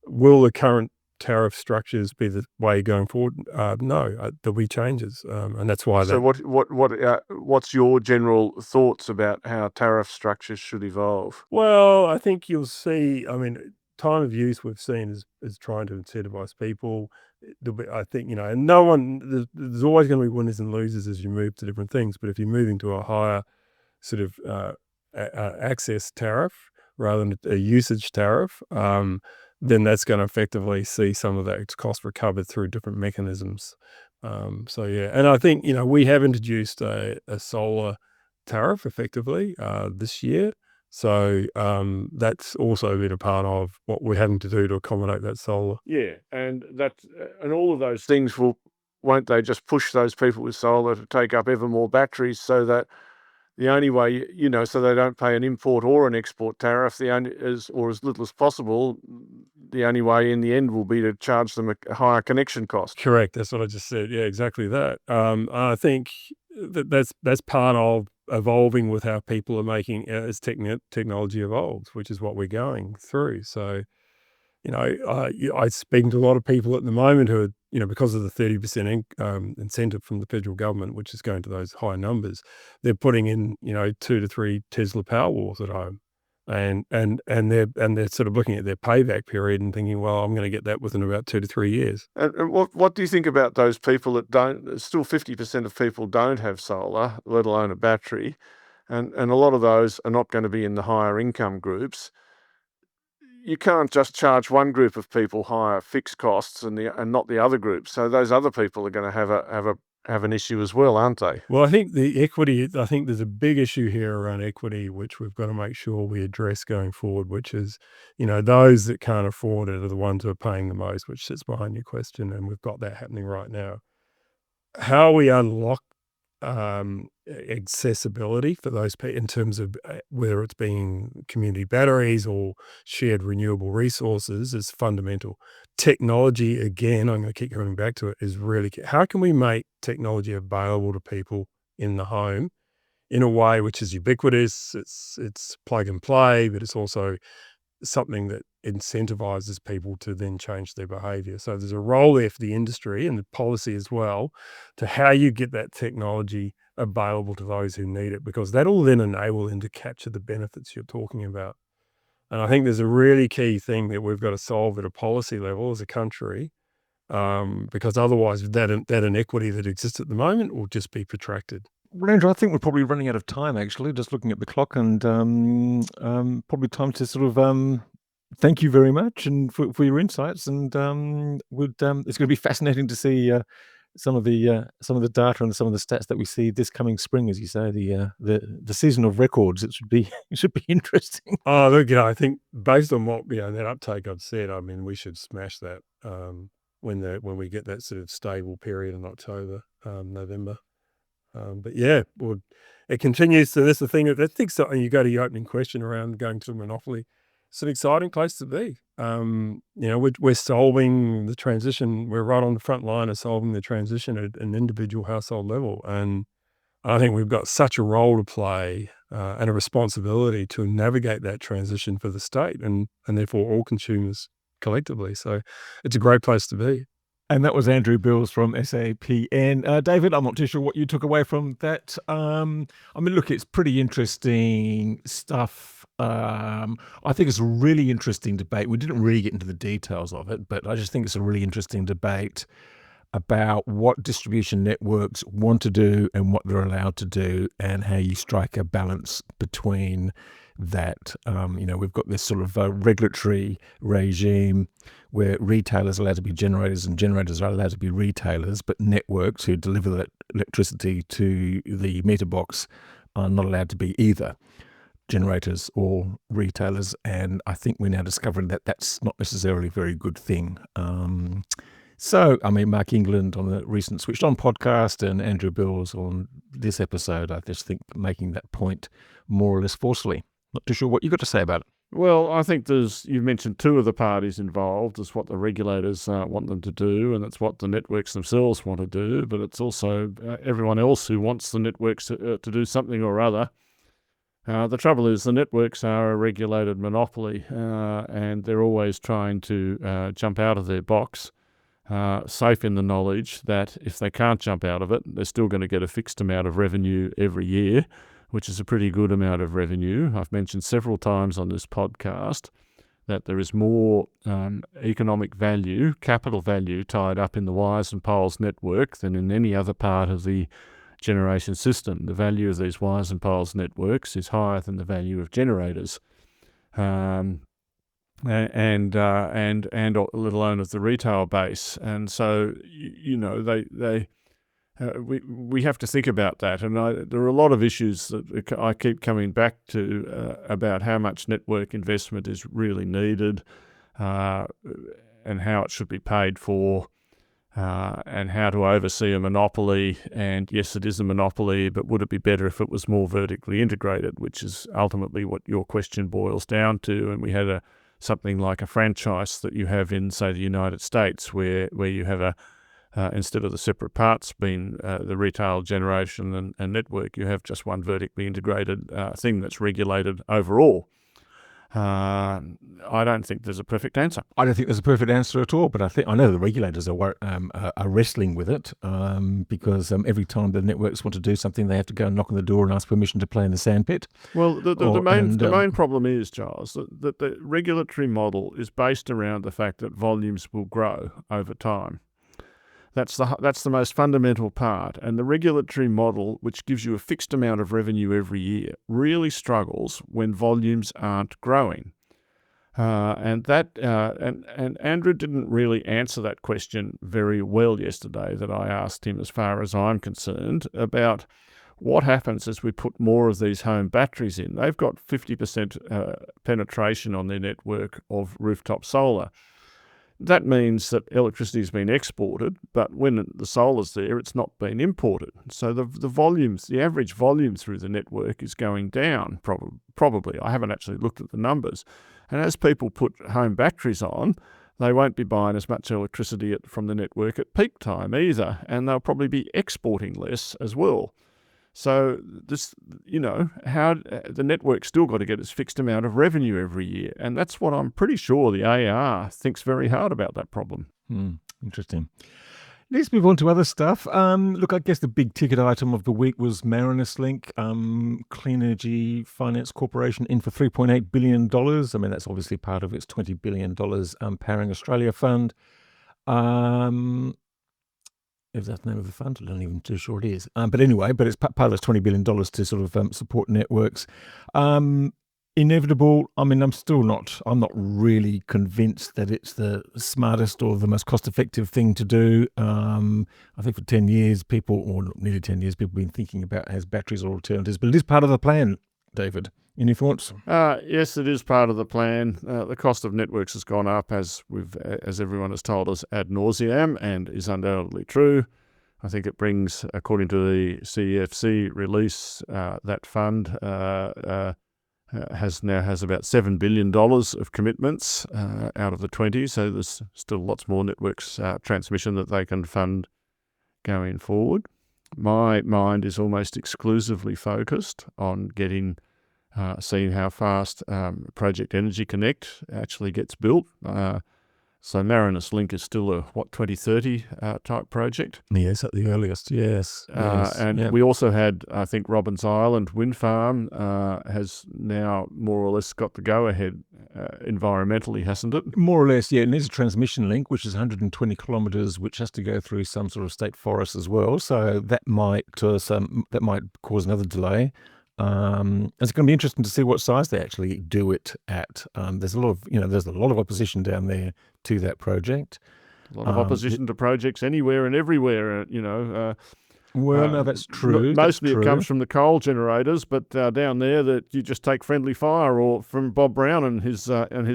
Will the current tariff structures be the way going forward? No, there'll be changes, and that's why. So what's your general thoughts about how tariff structures should evolve? Well, I think you'll see. time of use we've seen is trying to incentivize people. I think, and there's always going to be winners and losers as you move to different things. But if you're moving to a higher sort of access tariff rather than a usage tariff, then that's going to effectively see some of that cost recovered through different mechanisms. And I think, we have introduced a solar tariff effectively this year. So that's also been a part of what we're having to do to accommodate that solar. Yeah, and all of those things won't they just push those people with solar to take up ever more batteries, so that the only way, so they don't pay an import or an export tariff, or as little as possible. The only way in the end will be to charge them a higher connection cost. Correct. That's what I just said. Yeah, exactly that. I think that's part of evolving with how people are making as technology evolves, which is what we're going through. So, I speak to a lot of people at the moment who are, because of the 30% incentive from the federal government, which is going to those high numbers, they're putting in, 2 to 3 Tesla Powerwalls at home. And they're sort of looking at their payback period and thinking, well, I'm going to get that within about 2 to 3 years. And what do you think about those people that don't? Still, 50% of people don't have solar, let alone a battery, and a lot of those are not going to be in the higher income groups. You can't just charge one group of people higher fixed costs and not the other group. So those other people are going to have an issue as well, aren't they? Well, I think there's a big issue here around equity, which we've got to make sure we address going forward, which is, those that can't afford it are the ones who are paying the most, which sits behind your question. And we've got that happening right now. How we unlock accessibility for those people in terms of whether it's being community batteries or shared renewable resources is fundamental. Technology, again, I'm going to keep coming back to it, is really key. How can we make technology available to people in the home in a way which is ubiquitous? It's plug and play, but it's also something that incentivizes people to then change their behavior. So there's a role there for the industry and the policy as well to how you get that technology available to those who need it, because that'll then enable them to capture the benefits you're talking about. And I think there's a really key thing that we've got to solve at a policy level as a country, because otherwise that inequity that exists at the moment will just be protracted. Well, Andrew, I think we're probably running out of time, actually, just looking at the clock, and probably time to sort of thank you very much and for your insights. And it's going to be fascinating to see some of the data and some of the stats that we see this coming spring, as you say, the season of records. It should be interesting. Oh, look, I think based on what that uptake I've said, I mean, we should smash that when we get that sort of stable period in October, November. But yeah, it continues to this. The thing that I think so. You go to your opening question around going to a monopoly. It's an exciting place to be. We're solving the transition. We're right on the front line of solving the transition at an individual household level, and I think we've got such a role to play and a responsibility to navigate that transition for the state and therefore all consumers collectively. So it's a great place to be. And that was Andrew Bills from SAPN. David, I'm not too sure what you took away from that. I mean, look, it's pretty interesting stuff. I think it's a really interesting debate. We didn't really get into the details of it, but I just think it's a really interesting debate about what distribution networks want to do and what they're allowed to do, and how you strike a balance between that. We've got this sort of regulatory regime where retailers are allowed to be generators and generators are allowed to be retailers, but networks who deliver that electricity to the meter box are not allowed to be either generators or retailers. And I think we're now discovering that that's not necessarily a very good thing. So, I mean, Mark England on the recent Switched On podcast and Andrew Bills on this episode, I just think making that point more or less forcefully. Not too sure what you've got to say about it. Well, I think you've mentioned two of the parties involved. It's what the regulators want them to do, and it's what the networks themselves want to do, but it's also everyone else who wants the networks to do something or other. The trouble is the networks are a regulated monopoly, and they're always trying to jump out of their box, safe in the knowledge that if they can't jump out of it, they're still going to get a fixed amount of revenue every year, which is a pretty good amount of revenue. I've mentioned several times on this podcast that there is more economic value, capital value, tied up in the wires and poles network than in any other part of the generation system. The value of these wires and poles networks is higher than the value of generators, and let alone of the retail base. And so, we have to think about that. And there are a lot of issues that I keep coming back to about how much network investment is really needed, and how it should be paid for, and how to oversee a monopoly. And yes, it is a monopoly, but would it be better if it was more vertically integrated, which is ultimately what your question boils down to. And we had something like a franchise that you have in, say, the United States, where you have instead of the separate parts being the retail generation and network, you have just one vertically integrated thing that's regulated overall. I don't think there's a perfect answer. I don't think there's a perfect answer at all, but I know the regulators are wrestling with it, because every time the networks want to do something, they have to go and knock on the door and ask permission to play in the sandpit. Well, the main problem is, Giles, that the regulatory model is based around the fact that volumes will grow over time. That's the most fundamental part. And the regulatory model, which gives you a fixed amount of revenue every year, really struggles when volumes aren't growing. And Andrew didn't really answer that question very well yesterday that I asked him, as far as I'm concerned, about what happens as we put more of these home batteries in. They've got 50% penetration on their network of rooftop solar. That means that electricity has been exported, but when the solar's there, it's not been imported. So the average volume through the network is going down, probably. I haven't actually looked at the numbers. And as people put home batteries on, they won't be buying as much electricity from the network at peak time either, and they'll probably be exporting less as well. So this, how the network's still got to get its fixed amount of revenue every year. And that's what I'm pretty sure the AR thinks very hard about, that problem. Interesting. Let's move on to other stuff. Look, I guess the big ticket item of the week was Marinus Link, Clean Energy Finance Corporation, in for $3.8 billion. I mean, that's obviously part of its $20 billion Powering Australia fund. If that's the name of the fund, I'm not even too sure it is. But anyway, it's part of this $20 billion to sort of support networks. Inevitable. I mean, I'm not really convinced that it's the smartest or the most cost-effective thing to do. I think for 10 years, nearly 10 years, people have been thinking about as batteries or alternatives, but it is part of the plan, David. Any thoughts? Yes, it is part of the plan. The cost of networks has gone up, as everyone has told us ad nauseam, and is undoubtedly true. I think it brings, according to the CEFC release, that fund has about $7 billion of commitments out of the 20. So there's still lots more networks transmission that they can fund going forward. My mind is almost exclusively focused on seeing how fast Project Energy Connect actually gets built. So Marinus Link is still a 2030 type project. Yes, at the earliest. Yes. We also had, I think, Robbins Island wind farm has now more or less got the go ahead environmentally, hasn't it? More or less, yeah. And there's a transmission link, which is 120 kilometres, which has to go through some sort of state forest as well. So that might cause another delay. It's going to be interesting to see what size they actually do it at. There's a lot of opposition down there to that project. A lot of opposition to projects anywhere and everywhere. No, that's true. Mostly it comes from the coal generators, but down there that you just take friendly fire, or from Bob Brown and his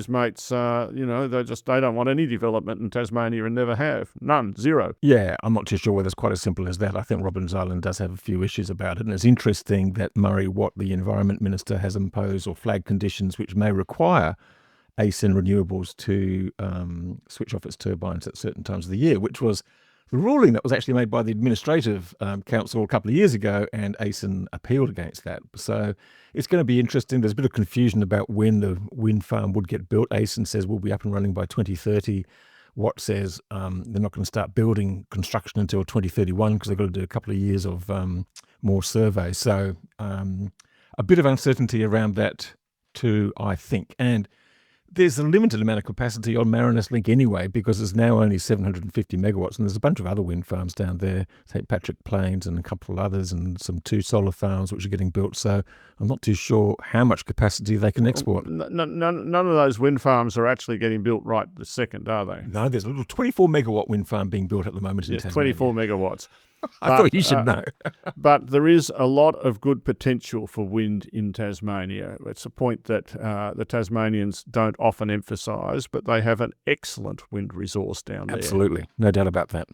mates. They don't want any development in Tasmania and never have. None, zero. Yeah, I'm not too sure whether it's quite as simple as that. I think Robbins Island does have a few issues about it, and it's interesting that Murray Watt, the Environment Minister, has imposed or flagged conditions which may require ASIN Renewables to switch off its turbines at certain times of the year, which was the ruling that was actually made by the Administrative Council a couple of years ago, and ASIN appealed against that. So it's going to be interesting. There's a bit of confusion about when the wind farm would get built. ASIN says we'll be up and running by 2030. Watt says they're not going to start building construction until 2031 because they've got to do a couple of years of more surveys. So a bit of uncertainty around that too, I think. And there's a limited amount of capacity on Marinus Link anyway, because it's now only 750 megawatts, and there's a bunch of other wind farms down there, St. Patrick Plains and a couple of others, and some 2 solar farms which are getting built. So I'm not too sure how much capacity they can export. None of those wind farms are actually getting built right this second, are they? No, there's a little 24 megawatt wind farm being built at the moment in Yes, Tasmania. 24 megawatts. I thought you should know. But there is a lot of good potential for wind in Tasmania. It's a point that the Tasmanians don't often emphasise, but they have an excellent wind resource down there. Absolutely. No doubt about that.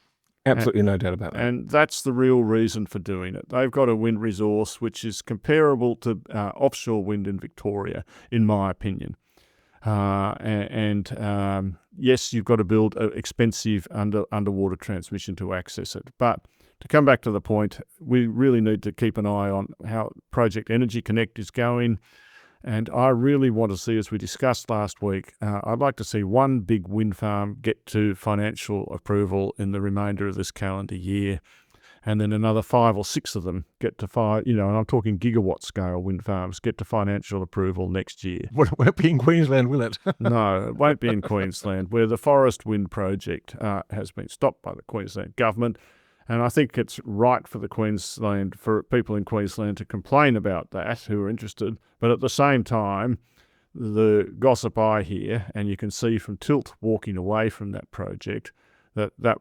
Absolutely no doubt about that. And that's the real reason for doing it. They've got a wind resource which is comparable to offshore wind in Victoria, in my opinion. Yes, you've got to build an expensive underwater transmission to access it. But to come back to the point, we really need to keep an eye on how Project Energy Connect is going. And I really want to see, as we discussed last week, I'd like to see one big wind farm get to financial approval in the remainder of this calendar year. And then another 5 or 6 of them get to and I'm talking gigawatt scale wind farms, get to financial approval next year. Won't be in Queensland, will it? No, it won't be in Queensland, where the Forest Wind Project has been stopped by the Queensland government. And I think it's right for people in Queensland to complain about that, who are interested. But at the same time, the gossip I hear, and you can see from Tilt walking away from that project, that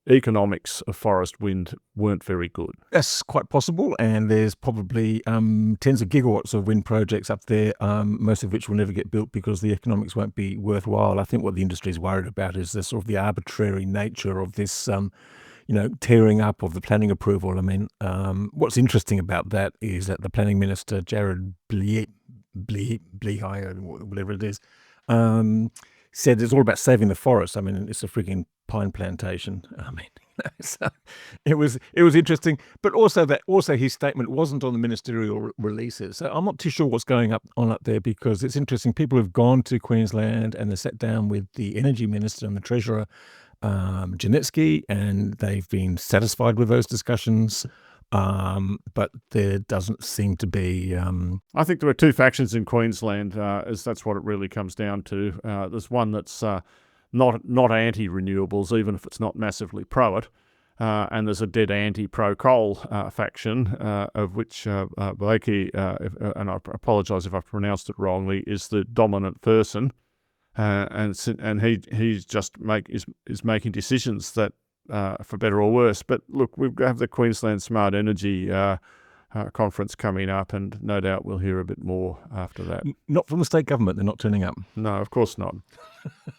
economics of forest wind weren't very good. That's quite possible, and there's probably tens of gigawatts of wind projects up there, most of which will never get built because the economics won't be worthwhile. I think what the industry is worried about is the sort of the arbitrary nature of this tearing up of the planning approval. I mean, what's interesting about that is that the planning minister, Jared Blehay, or whatever it is, said it's all about saving the forest. I mean, it's a freaking pine plantation. I mean, so it was interesting, but also his statement wasn't on the ministerial releases. So I'm not too sure what's going on up there, because it's interesting. People have gone to Queensland and they sat down with the energy minister and the treasurer, Janetsky, and they've been satisfied with those discussions. But there doesn't seem to be. I think there are 2 factions in Queensland, as that's what it really comes down to. There's one that's not anti-renewables, even if it's not massively pro it, and there's a dead anti-pro-coal faction, of which Blakey, and I apologise if I pronounced it wrongly, is the dominant person, and he's just is making decisions that. For better or worse. But look, we have the Queensland Smart Energy conference coming up, and no doubt we'll hear a bit more after that. Not from the state government, they're not turning up. No, of course not.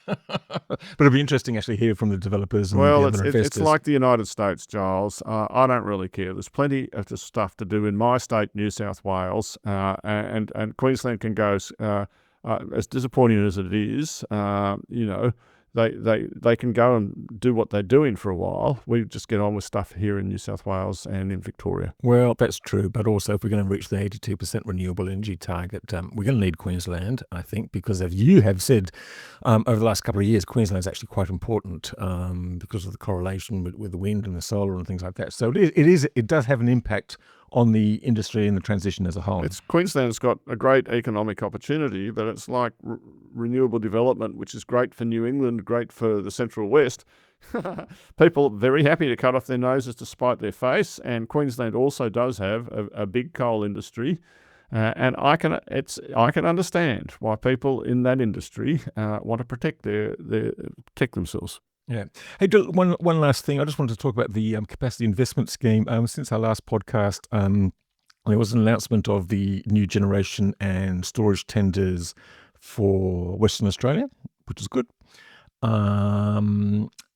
But it'll be interesting actually hear from the developers and the other investors. It's like the United States, Giles. I don't really care. There's plenty of the stuff to do in my state, New South Wales, and Queensland can go, as disappointing as it is, They can go and do what they're doing for a while. We just get on with stuff here in New South Wales and in Victoria. Well, that's true. But also, if we're going to reach the 82% renewable energy target, we're going to need Queensland, I think, because as you have said, over the last couple of years, Queensland is actually quite important because of the correlation with the wind and the solar and things like that. So it does have an impact on the industry and the transition as a whole. Queensland's got a great economic opportunity, but it's like renewable development, which is great for New England, great for the Central West. People are very happy to cut off their noses to spite their face, and Queensland also does have a big coal industry, and I can understand why people in that industry want to protect protect themselves. Yeah. Hey, one last thing. I just wanted to talk about the capacity investment scheme. Since our last podcast, there was an announcement of the new generation and storage tenders for Western Australia, which is good.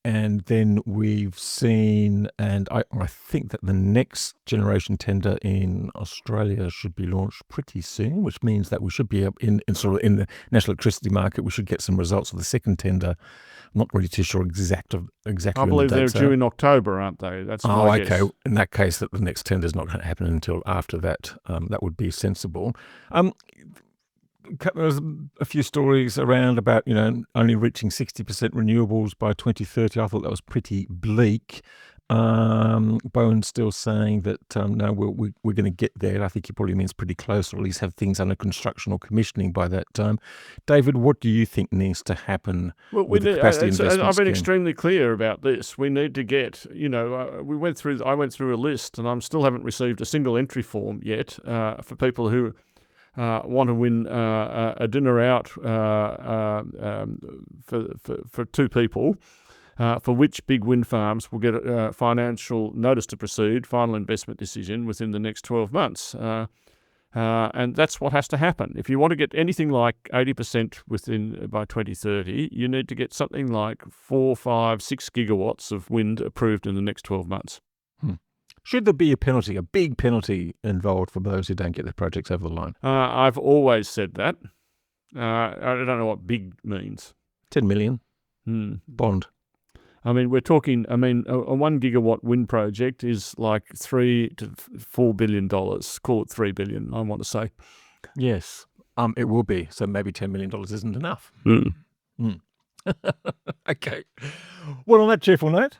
And then we've seen, and I think that the next generation tender in Australia should be launched pretty soon, which means that we should be in the national electricity market. We should get some results of the second tender. I'm not really too sure exactly. I believe they're due in October, aren't they? That's my guess. Okay. In that case, that the next tender is not going to happen until after that. That would be sensible. There was a few stories around about, only reaching 60% renewables by 2030. I thought that was pretty bleak. Bowen's still saying that no, we're going to get there. I think he probably means pretty close, or at least have things under construction or commissioning by that time. David, what do you think needs to happen with the capacity investment I've been scheme? extremely clear about this. We need to get, I went through a list, and I still haven't received a single entry form yet for people who want to win a dinner out for two people, for which big wind farms will get a financial notice to proceed, final investment decision within the next 12 months. And that's what has to happen. If you want to get anything like 80% by 2030, you need to get something like 4, 5, 6 gigawatts of wind approved in the next 12 months. Should there be a penalty, a big penalty involved for those who don't get their projects over the line? I've always said that. I don't know what big means. 10 million bond. I mean, we're talking, a 1 gigawatt wind project is like $3 to $4 billion. Call it $3 billion, I want to say. Yes, it will be. So maybe $10 million isn't enough. Okay. Well, on that cheerful note,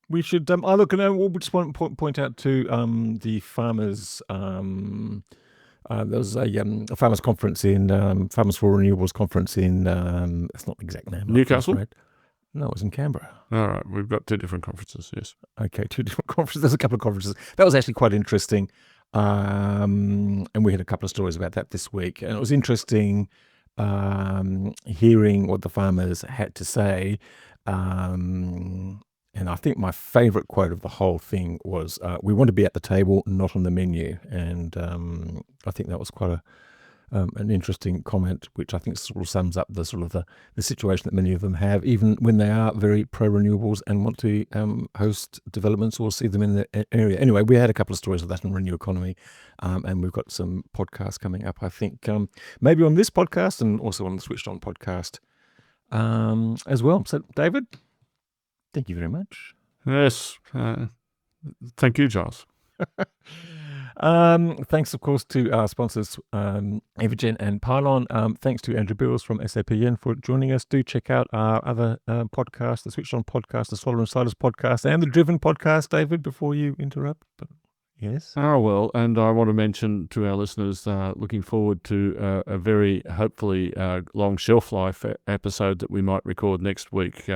we should. We'll just want to point out to the farmers. There was a farmers conference in Farmers for Renewables conference in. That's not the exact name. Newcastle. Right? No, it was in Canberra. All right, we've got 2 different conferences. Yes. Okay, 2 different conferences. There's a couple of conferences. That was actually quite interesting, and we had a couple of stories about that this week. And it was interesting hearing what the farmers had to say. And I think my favourite quote of the whole thing was, "We want to be at the table, not on the menu." And I think that was quite an interesting comment, which I think sort of sums up the situation that many of them have, even when they are very pro-renewables and want to host developments or see them in the area. Anyway, we had a couple of stories of that in Renew Economy, and we've got some podcasts coming up, I think, maybe on this podcast and also on the Switched On podcast as well. So, David, thank you very much. Yes. Thank you, Giles. Thanks, of course, to our sponsors, Evergen and Pylon. Thanks to Andrew Bills from SAPN for joining us. Do check out our other podcasts, the Switched On podcast, the Solar Insiders podcast, and the Driven podcast, David, before you interrupt. But yes. Oh, well, and I want to mention to our listeners, looking forward to a very, hopefully, long shelf life episode that we might record next week,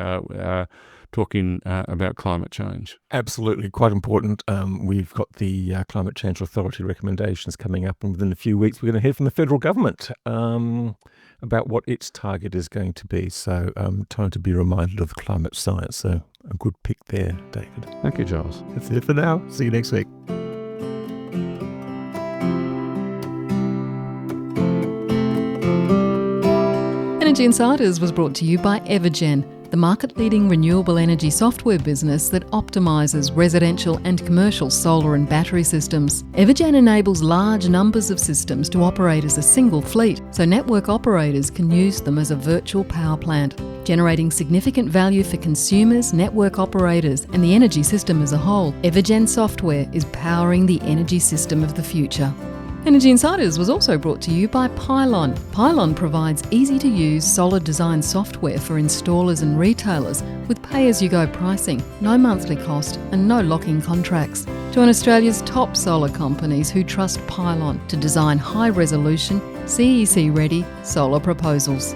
talking about climate change. Absolutely, quite important. We've got the Climate Change Authority recommendations coming up, and within a few weeks we're going to hear from the federal government about what its target is going to be. So time to be reminded of climate science. So a good pick there, David. Thank you, Giles. That's it for now. See you next week. Energy Insiders was brought to you by Evergen, the market-leading renewable energy software business that optimises residential and commercial solar and battery systems. Evergen enables large numbers of systems to operate as a single fleet, so network operators can use them as a virtual power plant, generating significant value for consumers, network operators, and the energy system as a whole. Evergen software is powering the energy system of the future. Energy Insiders was also brought to you by Pylon. Pylon provides easy-to-use solar design software for installers and retailers with pay-as-you-go pricing, no monthly cost and no lock-in contracts. Join Australia's top solar companies who trust Pylon to design high-resolution, CEC-ready solar proposals.